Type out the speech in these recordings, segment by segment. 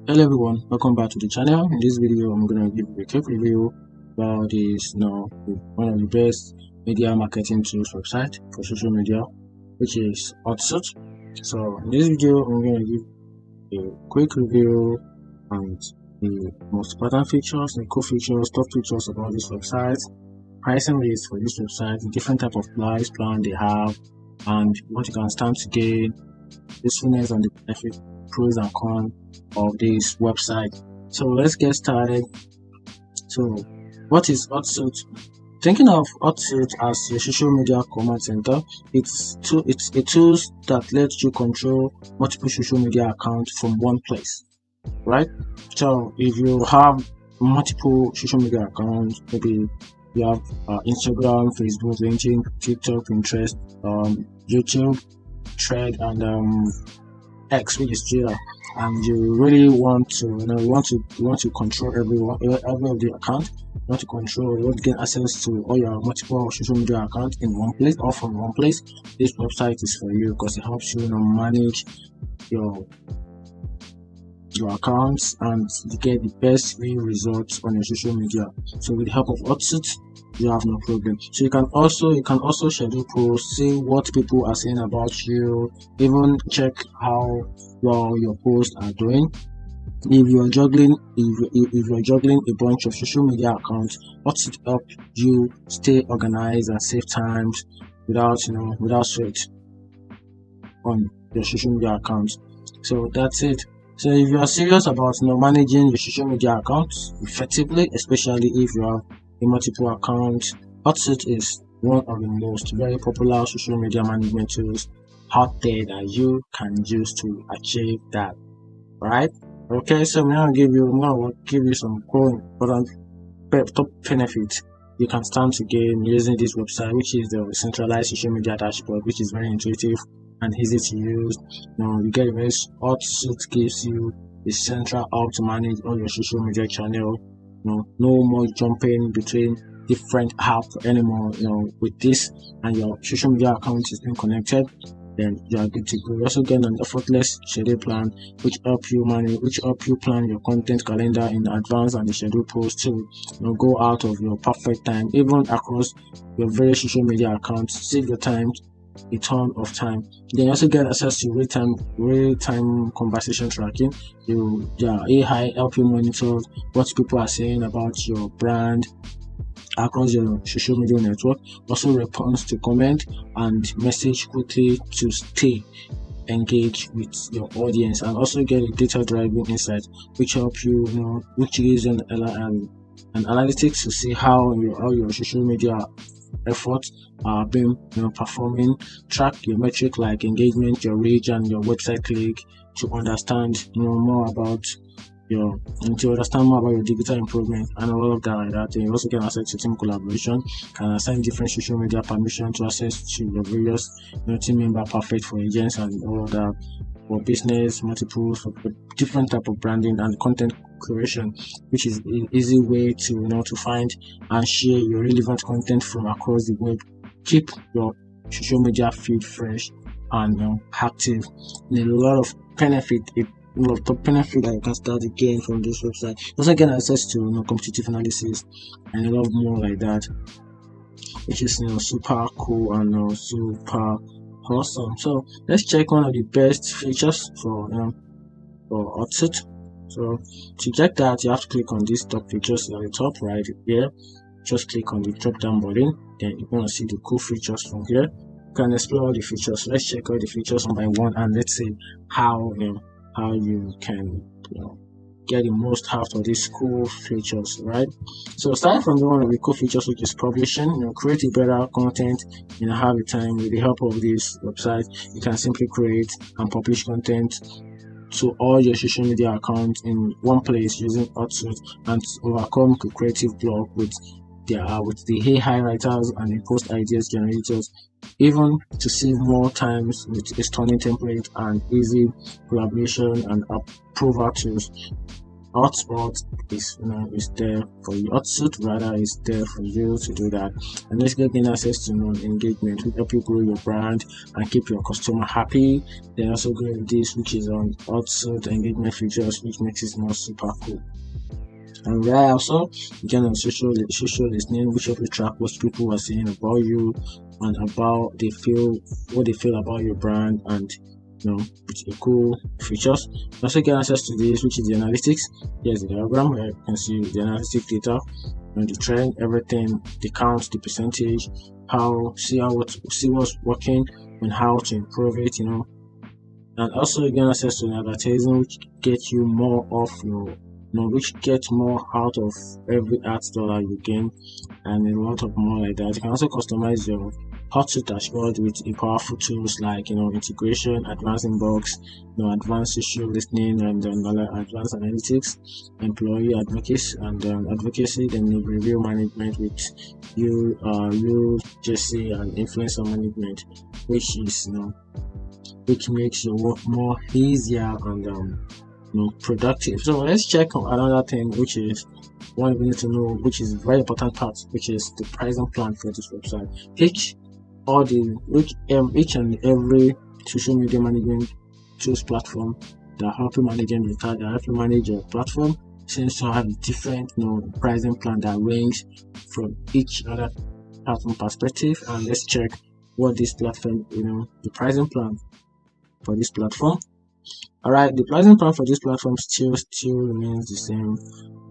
Hello everyone, welcome back to the channel. In this video, I'm going to give you a quick review about this, one of the best media marketing tools website for social media, which is Hootsuite. So in this video, I'm going to give a quick review on the most important features, the cool features, top features about this website, pricing rates for this website, the different type of price plan they have, and what you can stand to gain, usefulness and the benefit, pros and cons of this website. So let's get started. So what is Hootsuite? Thinking of Hootsuite as a social media command center, it's a tool that lets you control multiple social media accounts from one place, right? So if you have multiple social media accounts, maybe you have Instagram, Facebook, LinkedIn, TikTok, Pinterest, YouTube, Thread, and X, which is Twitter, and you really want to, want to control every of the account. You want to control, you want to get access to all your multiple social media accounts in one place or from one place. This website is for you because it helps you, manage your accounts and you get the best results on your social media. So with the help of Hootsuite, you have no problem. So you can also schedule posts, see what people are saying about you, even check how well your posts are doing. If you're juggling a bunch of social media accounts, Hootsuite help you stay organized and save times without sweat on your social media accounts. So that's it. So if you are serious about managing your social media accounts effectively, especially if you have a multiple accounts, Hootsuite is one of the most very popular social media management tools out there that you can use to achieve that. Right? Okay, so I'm gonna give you some important top benefits you can stand to gain using this website, which is the centralized social media dashboard, which is very intuitive and easy to use. You get a very Hootsuite gives you a central hub to manage all your social media channel. No more jumping between different apps anymore. With this and your social media account is being connected, then you are good to go. You also get an effortless schedule plan, which help you plan your content calendar in advance and the schedule posts to go out of your perfect time, even across your various social media accounts. Save your time, a ton of time. Then you also get access to real-time conversation tracking. AI help you monitor what people are saying about your brand across your social media network. Also responds to comment and message quickly to stay engaged with your audience, and also get a data-driven insight, which help you, which is an analytics to see how your social media efforts are being performing. Track your metric like engagement, your reach, and your website click to understand more about your digital improvement and all of that like that. And you also get access to team collaboration, can assign different social media permission to access to your various team member, perfect for agents and all of that, for business, multiple for different type of branding and content creation, which is an easy way to to find and share your relevant content from across the web. Keep your social media feed fresh and active. There's a lot of benefit that you can start again from this website. You also get access to competitive analysis and a lot more like that, which is super cool and super awesome. So let's check one of the best features for Hootsuite. So to check that, you have to click on these top features at the top right here. Just click on the drop down button, then you're going to see the cool features from here. You can explore all the features. Let's check all the features one by one, and let's see how you can get the most out of these cool features, right? So starting from the one of the cool features, which is publishing, create a better content in a half time. With the help of this website, you can simply create and publish content to all your social media accounts in one place using Hootsuite, and overcome the creative block with the AI writers and the post ideas generators, even to save more times with a stunning template and easy collaboration and approval tools. Hotspot is is there for you. Hootsuite rather is there for you to do that. And let's get access to engagement, which help you grow your brand and keep your customer happy. Then also go with this, which is on Hootsuite engagement features, which makes it more super cool. And right also again on social listening, which help you track what people are saying about you and about what they feel about your brand, and it's a cool features. You also get access to this, which is the analytics. Here's the diagram where you can see the analytic data and the trend, everything, the count, the percentage, see what's working and how to improve it, and also you get access to advertising, which get you more of your which gets more out of every ad dollar you gain, and a lot of more like that. You can also customize your Hootsuite dashboard with powerful tools like integration, advanced inbox, advanced social listening, and advanced analytics, employee advocacy, then review management with you Jesse, and influencer management, which is which makes your work more easier and productive. So let's check on another thing, which is one we need to know, which is a very important part, which is the pricing plan for this website. Each and every social media management tools platform that help you manage your platform seems to have a different pricing plan that range from each other platform perspective. And let's check what this platform, the pricing plan for this platform. All right, the pricing plan for this platform still remains the same,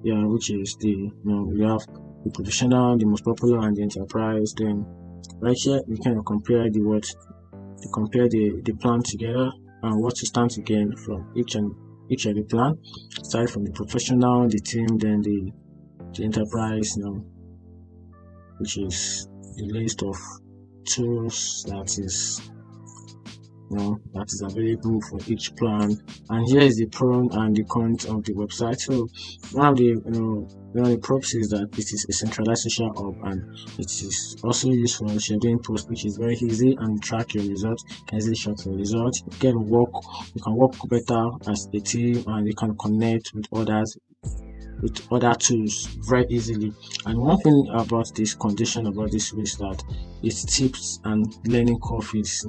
which is we have the professional, the most popular, and the enterprise. Then right here we can compare the plan together and what you stand to gain from each of the plan, aside from the professional, the team, then the enterprise, which is the list of tools that is available for each plan. And here is the pro and the cons of the website. So one of the pros is that it is a centralized social hub, and it is also used for scheduling posts, which is very easy, and track your results. You can easily track your results. You can work better as a team, and you can connect with other tools very easily. And one thing about this condition about this is that its tips and learning curve is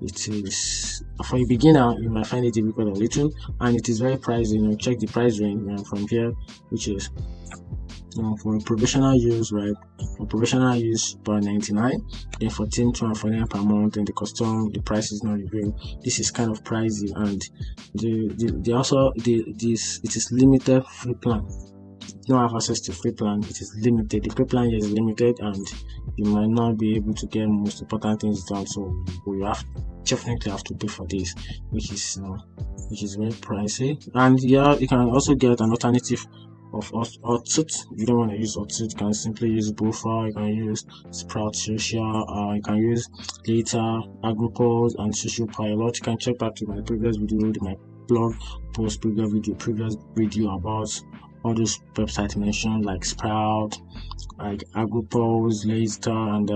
it is for a beginner, you might find it difficult a little, and it is very pricey. Check the price range from here, which is for professional use, right? For professional use, about 99, then for team 249 per month, and the price is not revealed. This is kind of pricey, and it is limited free plan. You don't have access to free plan. It is limited. The free plan is limited, and you might not be able to get most important things done. So you definitely have to pay for this, which is very pricey. And you can also get an alternative of Hootsuite. If you don't want to use Hootsuite, you can simply use Buffer. You can use Sprout Social. You can use Data, Agropause, and Social Pilot. You can check back to my previous video, my blog post, previous video about all those websites mentioned, like Sprout, like Agropause, Later, and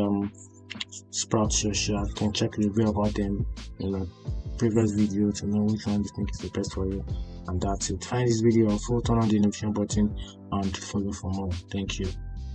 Sprout Social. You can check review about them in a previous video to know which one you think is the best for you. And that's it. Find this video on full, turn on the notification button, and follow for more. Thank you.